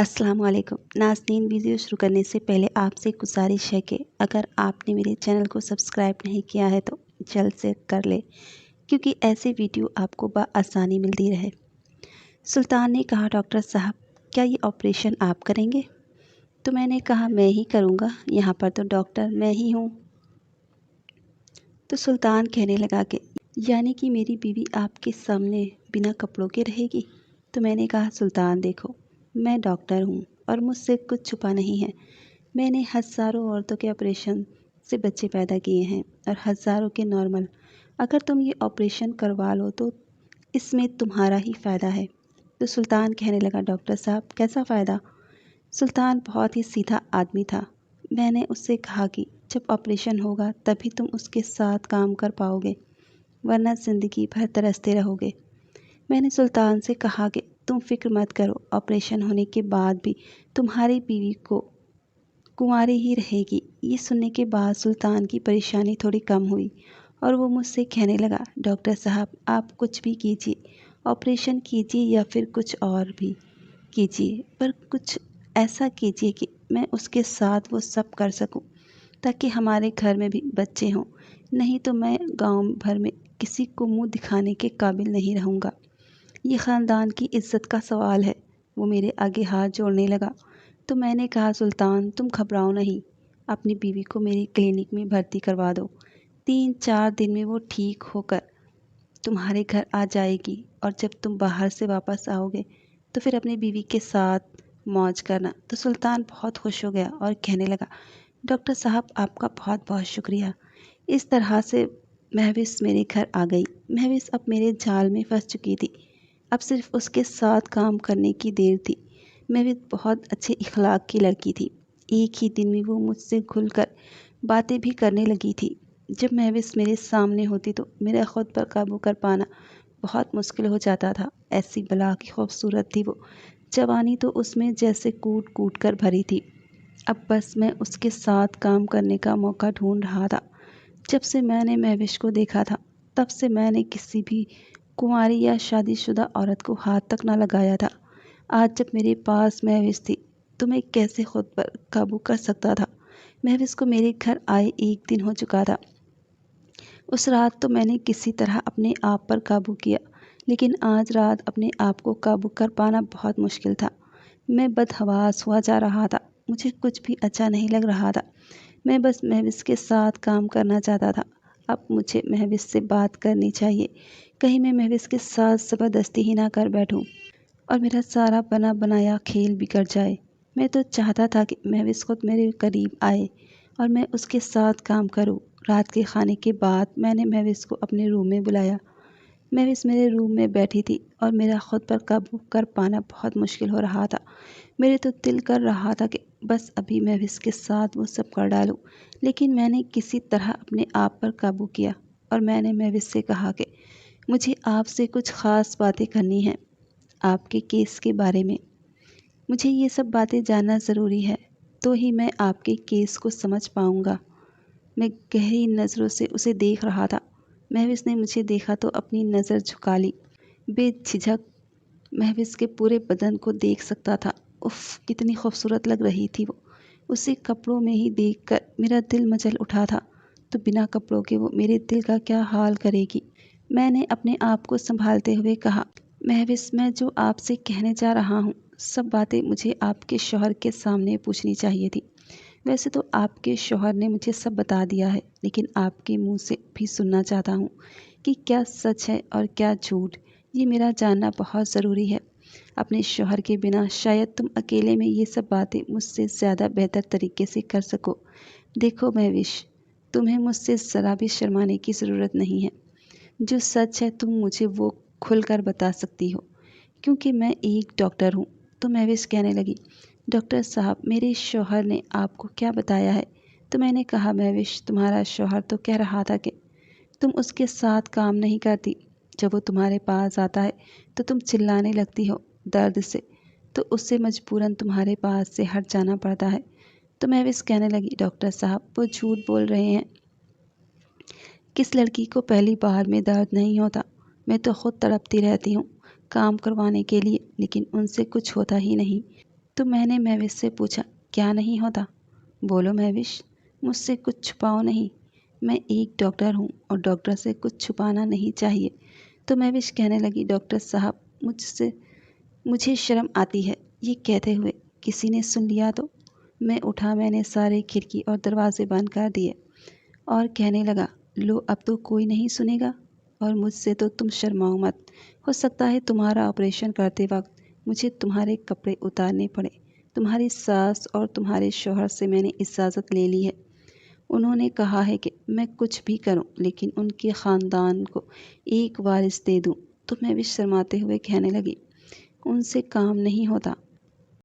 अस्सलाम वालेकुम नाज़नीन। वीडियो शुरू करने से पहले आपसे गुजारिश है कि अगर आपने मेरे चैनल को सब्सक्राइब नहीं किया है तो जल्द से कर ले, क्योंकि ऐसे वीडियो आपको बआसानी मिलती रहे। सुल्तान ने कहा, डॉक्टर साहब क्या ये ऑपरेशन आप करेंगे? तो मैंने कहा, मैं ही करूँगा, यहाँ पर तो डॉक्टर मैं ही हूँ। तो सुल्तान कहने लगा कि यानी कि मेरी बीवी आपके सामने बिना कपड़ों के रहेगी? तो मैंने कहा, सुल्तान देखो, मैं डॉक्टर हूँ और मुझसे कुछ छुपा नहीं है। मैंने हज़ारों औरतों के ऑपरेशन से बच्चे पैदा किए हैं और हज़ारों के नॉर्मल। अगर तुम ये ऑपरेशन करवा लो तो इसमें तुम्हारा ही फ़ायदा है। तो सुल्तान कहने लगा, डॉक्टर साहब कैसा फ़ायदा? सुल्तान बहुत ही सीधा आदमी था। मैंने उससे कहा कि जब ऑपरेशन होगा तभी तुम उसके साथ काम कर पाओगे, वरना ज़िंदगी भर तरसते रहोगे। मैंने सुल्तान से कहा कि तुम फिक्र मत करो, ऑपरेशन होने के बाद भी तुम्हारी बीवी को कुंवारी ही रहेगी। ये सुनने के बाद सुल्तान की परेशानी थोड़ी कम हुई और वो मुझसे कहने लगा, डॉक्टर साहब आप कुछ भी कीजिए, ऑपरेशन कीजिए या फिर कुछ और भी कीजिए, पर कुछ ऐसा कीजिए कि मैं उसके साथ वो सब कर सकूं, ताकि हमारे घर में भी बच्चे हों। नहीं तो मैं गांव भर में किसी को मुंह दिखाने के काबिल नहीं रहूँगा। ये ख़ानदान की इज्जत का सवाल है। वो मेरे आगे हाथ जोड़ने लगा। तो मैंने कहा, सुल्तान तुम घबराओ नहीं, अपनी बीवी को मेरी क्लिनिक में भर्ती करवा दो। 3-4 दिन में वो ठीक होकर तुम्हारे घर आ जाएगी और जब तुम बाहर से वापस आओगे तो फिर अपनी बीवी के साथ मौज करना। तो सुल्तान बहुत खुश हो गया और कहने लगा, डॉक्टर साहब आपका बहुत बहुत शुक्रिया। इस तरह से महविस मेरे घर आ गई। महविस अब मेरे जाल में फंस चुकी थी। अब सिर्फ उसके साथ काम करने की देर थी। महविस बहुत अच्छे इखलाक की लड़की थी। एक ही दिन में वो मुझसे खुलकर बातें भी करने लगी थी। जब महविस मेरे सामने होती तो मेरा खुद पर काबू कर पाना बहुत मुश्किल हो जाता था। ऐसी बला की खूबसूरत थी वो। जवानी तो उसमें जैसे कूट कूट कर भरी थी। अब बस मैं उसके साथ काम करने का मौका ढूंढ रहा था। जब से मैंने महविश को देखा था तब से मैंने किसी भी कुंवारी या शादीशुदा औरत को हाथ तक ना लगाया था। आज जब मेरे पास महविश थी तो मैं कैसे खुद पर काबू कर सकता था? महविश को मेरे घर आए 1 दिन हो चुका था। उस रात तो मैंने किसी तरह अपने आप पर काबू किया, लेकिन आज रात अपने आप को काबू कर पाना बहुत मुश्किल था। मैं बदहवास हुआ जा रहा था। मुझे कुछ भी अच्छा नहीं लग रहा था। मैं बस महविस के साथ काम करना चाहता था। अब मुझे महविस से बात करनी चाहिए, कहीं मैं महविस के साथ ज़बरदस्ती ही ना कर बैठूं और मेरा सारा बना बनाया खेल बिगड़ जाए। मैं तो चाहता था कि महविस खुद मेरे करीब आए और मैं उसके साथ काम करूं। रात के खाने के बाद मैंने महविस को अपने रूम में बुलाया। महविस मेरे रूम में बैठी थी और मेरा खुद पर काबू कर पाना बहुत मुश्किल हो रहा था। मेरे तो दिल कर रहा था कि बस अभी महविस के साथ वो सब कर डालूं, लेकिन मैंने किसी तरह अपने आप पर काबू किया और मैंने महविस से कहा कि मुझे आपसे कुछ ख़ास बातें करनी हैं, आपके केस के बारे में। मुझे ये सब बातें जानना ज़रूरी है, तो ही मैं आपके केस को समझ पाऊँगा। मैं गहरी नज़रों से उसे देख रहा था। महविस ने मुझे देखा तो अपनी नज़र झुका ली। बेझिझक महविस के पूरे बदन को देख सकता था। उफ़ कितनी खूबसूरत लग रही थी वो। उसे कपड़ों में ही देखकर मेरा दिल मचल उठा था, तो बिना कपड़ों के वो मेरे दिल का क्या हाल करेगी? मैंने अपने आप को संभालते हुए कहा, महविस मैं जो आपसे कहने जा रहा हूँ सब बातें मुझे आपके शौहर के सामने पूछनी चाहिए थी। वैसे तो आपके शौहर ने मुझे सब बता दिया है, लेकिन आपके मुंह से भी सुनना चाहता हूँ कि क्या सच है और क्या झूठ। ये मेरा जानना बहुत ज़रूरी है। अपने शौहर के बिना शायद तुम अकेले में ये सब बातें मुझसे ज़्यादा बेहतर तरीके से कर सको। देखो महविश, तुम्हें मुझसे ज़रा भी शर्माने की ज़रूरत नहीं है। जो सच है तुम मुझे वो खुलकर बता सकती हो, क्योंकि मैं एक डॉक्टर हूँ। तो महविश कहने लगी, डॉक्टर साहब मेरे शौहर ने आपको क्या बताया है? तो मैंने कहा, महविश तुम्हारा शौहर तो कह रहा था कि तुम उसके साथ काम नहीं करती। जब वो तुम्हारे पास आता है तो तुम चिल्लाने लगती हो दर्द से, तो उससे मजबूरन तुम्हारे पास से हट जाना पड़ता है। तो महविश कहने लगी, डॉक्टर साहब वो झूठ बोल रहे हैं। किस लड़की को पहली बार में दर्द नहीं होता? मैं तो खुद तड़पती रहती हूँ काम करवाने के लिए, लेकिन उनसे कुछ होता ही नहीं। تو میں نے مہوش سے پوچھا، کیا نہیں ہوتا؟ بولو مہوش، مجھ سے کچھ چھپاؤ نہیں، میں ایک ڈاکٹر ہوں اور ڈاکٹر سے کچھ چھپانا نہیں چاہیے۔ تو مہوش کہنے لگی، ڈاکٹر صاحب مجھے شرم آتی ہے، یہ کہتے ہوئے کسی نے سن لیا تو؟ میں نے سارے کھڑکی اور دروازے بند کر دیے اور کہنے لگا، لو اب تو کوئی نہیں سنے گا، اور مجھ سے تو تم شرماؤ مت، ہو سکتا ہے تمہارا آپریشن کرتے وقت مجھے تمہارے کپڑے اتارنے پڑے۔ تمہاری ساس اور تمہارے شوہر سے میں نے اجازت لے لی ہے، انہوں نے کہا ہے کہ میں کچھ بھی کروں لیکن ان کے خاندان کو ایک وارث دے دوں۔ تو میں بھی شرماتے ہوئے کہنے لگی، ان سے کام نہیں ہوتا،